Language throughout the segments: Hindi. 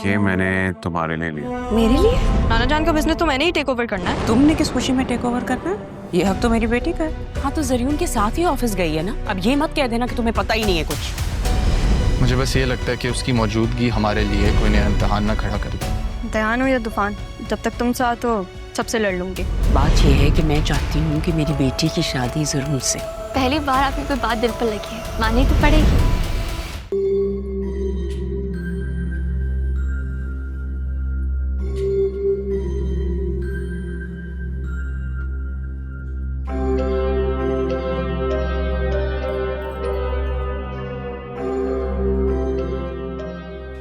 ये मैंने तुम्हारे लिए लिया। मेरे लिए? नाना जान का बिजनेस तो मैंने ही टेक ओवर करना है। तुमने किस खुशी में टेक ओवर करना है? ये हक तो मेरी बेटी का है। हाँ तो जरीन के साथ ही ऑफिस गई है ना, अब ये मत कह देना कि तुम्हें पता ही नहीं है कुछ। मुझे बस ये लगता है कि उसकी मौजूदगी हमारे लिए कोई नया इम्तिहान ना खड़ा कर दे। दयान हो या तूफान, जब तक तुम साथ हो सबसे लड़ लूंगी। बात ये है कि मैं चाहती हूँ कि मेरी बेटी की शादी जरूर से। पहली बार आपकी कोई बात दिल पर लगी है, माननी तो पड़ेगी।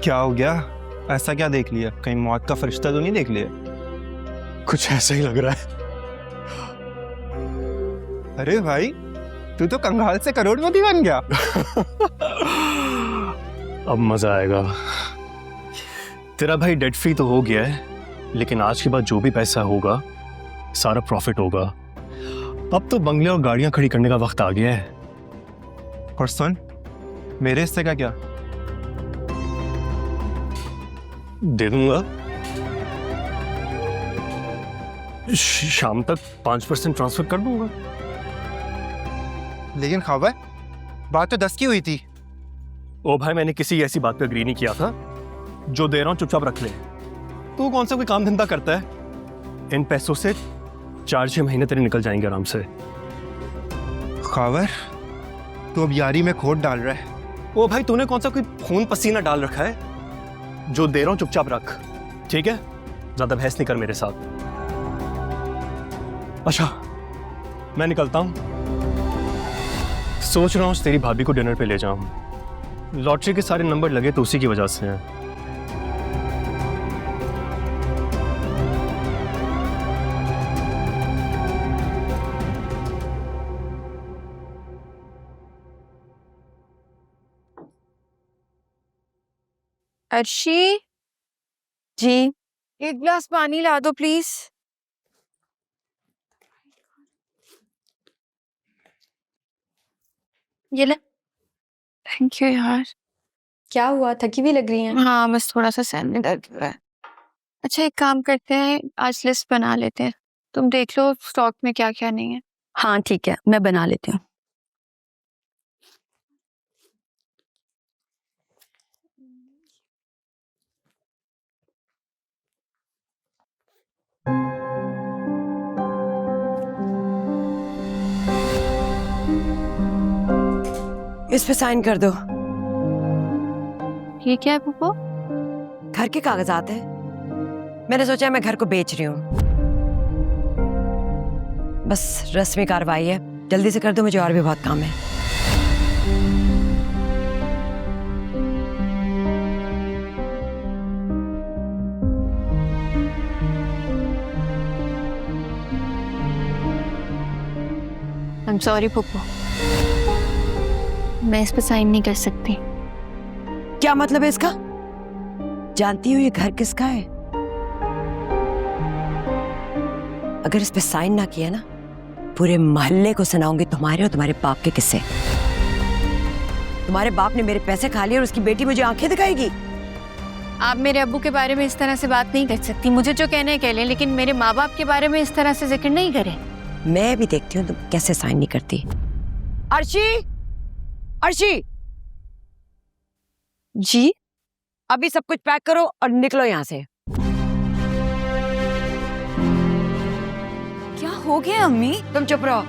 क्या हो गया? ऐसा क्या देख लिया? कहीं मौत का फरिश्ता तो नहीं देख लिया? कुछ ऐसा ही लग रहा है। अरे भाई, तू तो कंगाल से करोड़पति बन गया। अब मजा आएगा। तेरा भाई डेट फ्री तो हो गया है, लेकिन आज के बाद जो भी पैसा होगा सारा प्रॉफिट होगा। अब तो बंगले और गाड़ियां खड़ी करने का वक्त आ गया है। और सुन, मेरे हिस्से का क्या? दे दूंगा। शाम तक 5% ट्रांसफर कर दूंगा। लेकिन खबर, बात तो 10 की हुई थी। ओ भाई, मैंने किसी ऐसी बात पे अग्री नहीं किया था। जो दे रहा हूं चुपचाप रख ले। तू कौन सा कोई काम धंधा करता है? इन पैसों से 4-6 महीने तेरे निकल जाएंगे आराम से। खबर, तू अब यारी में खोट डाल रहा है। ओ भाई, तूने कौन सा कोई खून पसीना डाल रखा है? जो दे रहा हूं चुपचाप रख, ठीक है? ज्यादा बहस नहीं कर मेरे साथ। अच्छा, मैं निकलता हूं। सोच रहा हूं तेरी भाभी को डिनर पे ले जाऊं। लॉटरी के सारे नंबर लगे तो उसी की वजह से हैं। अर्शी जी, एक गिलास पानी ला दो प्लीज। ये ले। थैंक यू यार। क्या हुआ, थकी भी लग रही है? हाँ बस थोड़ा सा सर में दर्द हो रहा है। अच्छा एक काम करते हैं, आज लिस्ट बना लेते हैं। तुम देख लो स्टॉक में क्या क्या नहीं है। हाँ ठीक है, मैं बना लेती हूँ। इस पे साइन कर दो। ये क्या है पुप्पो? घर के कागजात है। मैंने सोचा मैं घर को बेच रही हूँ। बस रस्मी कार्रवाई है, जल्दी से कर दो, मुझे और भी बहुत काम है। आई एम सॉरी पुप्पो, मैं इस पे साइन नहीं कर सकती। क्या मतलब है इसका? जानती हो ये घर किसका है? अगर इस पे साइन ना किया ना, पूरे मोहल्ले को सुनाऊंगी तुम्हारे और तुम्हारे बाप के किस्से। तुम्हारे बाप ने मेरे पैसे खा लिए और उसकी बेटी मुझे आंखें दिखाएगी। आप मेरे अब्बू के बारे में इस तरह से बात नहीं कर सकती। मुझे जो कहना है कह लें, लेकिन मेरे माँ बाप के बारे में इस तरह से जिक्र नहीं करें। मैं भी देखती हूँ तुम कैसे साइन नहीं करती। अर्शी, अर्शी जी अभी सब कुछ पैक करो और निकलो यहाँ से। क्या हो गया अम्मी? तुम चुप रहो।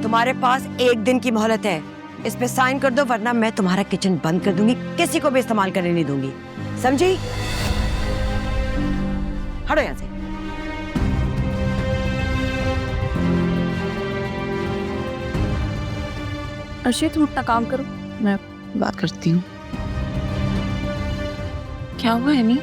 तुम्हारे पास 1 दिन की मोहलत है। इस पे साइन कर दो वरना मैं तुम्हारा किचन बंद कर दूंगी, किसी को भी इस्तेमाल करने नहीं दूंगी, समझी? हटो यहाँ से। अर्शी तुम अपना काम करो, मैं बात करती हूँ। क्या हुआ एनी?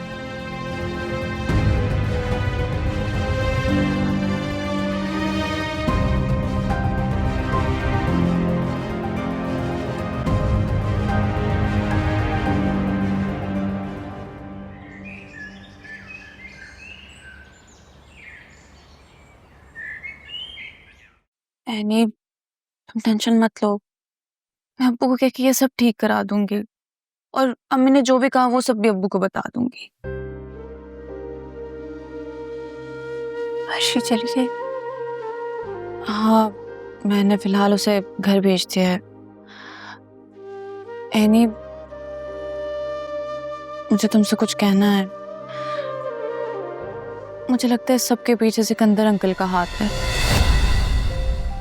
एनी तुम टेंशन मत लो, मैं अब्बू को कह के ये सब ठीक करा दूंगी। और अम्मी ने जो भी कहा वो सब भी अब्बू को बता दूंगी। अर्शी चली गई? हाँ, मैंने फिलहाल उसे घर भेज दिया है। एनी, मुझे तुमसे कुछ कहना है। मुझे लगता है इस सबके पीछे सिकंदर अंकल का हाथ है,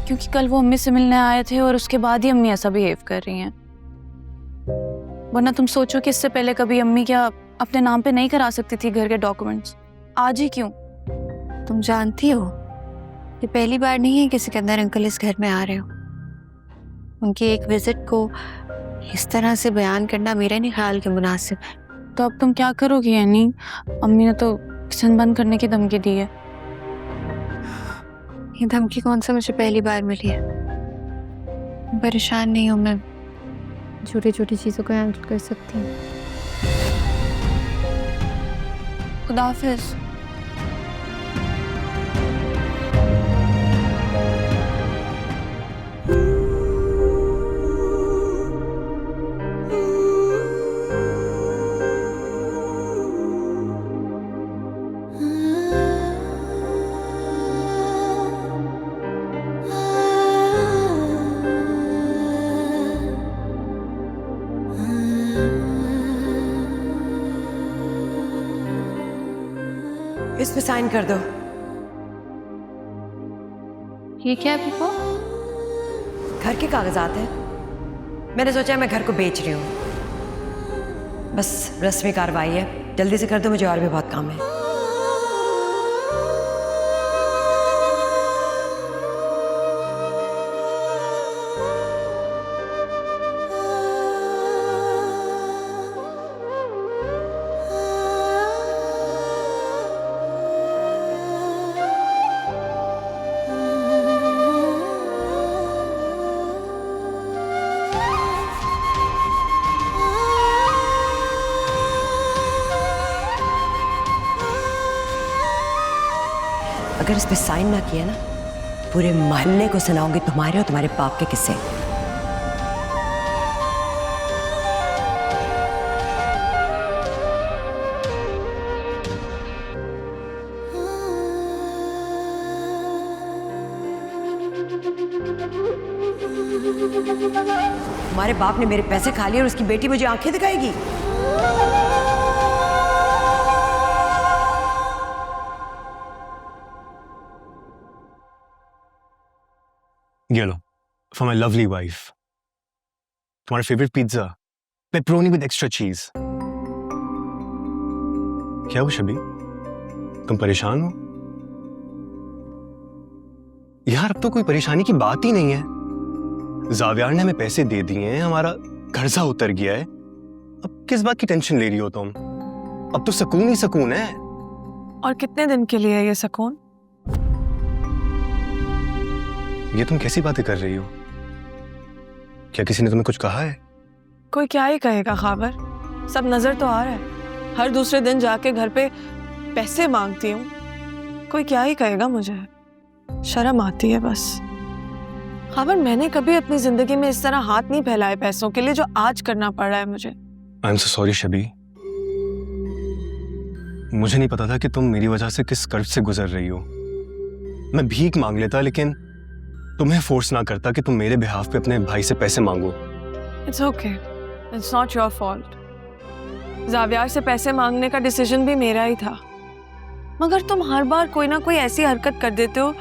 क्योंकि कल वो अम्मी से मिलने आए थे और उसके बाद ही अम्मी ऐसा बिहेव कर रही हैं। वरना तुम सोचो कि इससे पहले कभी अम्मी क्या अपने नाम पे नहीं करा सकती थी घर के डॉक्यूमेंट्स, आज ही क्यों? तुम जानती हो ये पहली बार नहीं है कि सिकंदर अंकल इस घर में आ रहे हो। उनकी एक विजिट को इस तरह से बयान करना मेरे नहीं ख्याल के मुनासिब है। तो अब तुम क्या करोगी यानी? अम्मी ने तो किचन बंद करने की धमकी दी है। ये धमकी कौन सा मुझे पहली बार मिली है? परेशान नहीं हूँ, मैं छोटी छोटी चीज़ों को हैंडल कर सकती हूँ। खुदा हाफिज। इस पे साइन कर दो। ये क्या है पप्पू? घर के कागजात हैं। मैंने सोचा मैं घर को बेच रही हूँ। बस रस्मी कार्रवाई है, जल्दी से कर दो, मुझे और भी बहुत काम है। अगर इस पे साइन ना किया ना, पूरे मोहल्ले को सुनाऊंगी तुम्हारे और तुम्हारे बाप के किस्से। तुम्हारे बाप ने मेरे पैसे खा लिए और उसकी बेटी मुझे आंखें दिखाएगी। ये लो, for my lovely wife. तुम्हारा favourite pizza, pepperoni with extra चीज। क्या हो शबी, तुम परेशान हो? यार अब तो कोई परेशानी की बात ही नहीं है। जावियार ने हमें पैसे दे दिए हैं, हमारा कर्जा उतर गया है। अब किस बात की टेंशन ले रही हो तुम? अब तो सुकून ही सुकून है। और कितने दिन के लिए है ये सुकून? ये तुम कैसी बातें कर रही हो? क्या किसी ने तुम्हें कुछ कहा है? कोई क्या ही कहेगा खाबर, सब नजर तो आ रहा है। हर दूसरे दिन जाके घर पे पैसे मांगती हूँ, कोई क्या ही कहेगा मुझे। शर्म आती है बस। खाबर, मैंने कभी अपनी जिंदगी में इस तरह हाथ नहीं फैलाए पैसों के लिए जो आज करना पड़ रहा है मुझे। आई एम सो सॉरी शबी, मुझे नहीं पता था कि तुम मेरी वजह से किस कर्ज से गुजर रही हो। मैं भीख मांग लेता, लेकिन तुम्हें फोर्स ना करता कि तुम मेरे बिहाफ पे अपने भाई से पैसे मांगो। It's okay, it's not your fault. Zaviyar से पैसे मांगने का डिसीजन भी मेरा ही था, मगर तुम हर बार कोई ना कोई ऐसी हरकत कर देते हो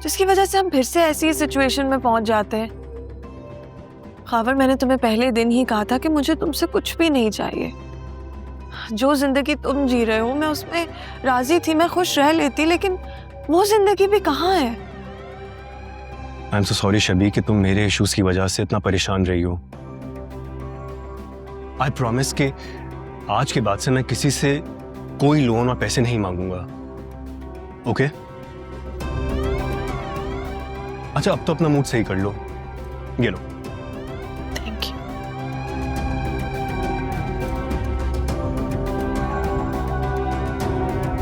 जिसकी वजह से हम फिर से ऐसी सिचुएशन में पहुंच जाते हैं। खाबर, मैंने तुम्हें पहले दिन ही कहा था कि मुझे तुमसे कुछ भी नहीं चाहिए। जो जिंदगी तुम जी रहे हो मैं उसमें राजी थी, मैं खुश रह लेती, लेकिन वो जिंदगी भी कहाँ है। आई एम सो सॉरी शबी कि तुम मेरे इश्यूज की वजह से इतना परेशान रही हो। आई प्रॉमिस कि आज के बाद से मैं किसी से कोई लोन और पैसे नहीं मांगूंगा। ओके? अच्छा अब तो अपना मूड सही कर लो, ये लो।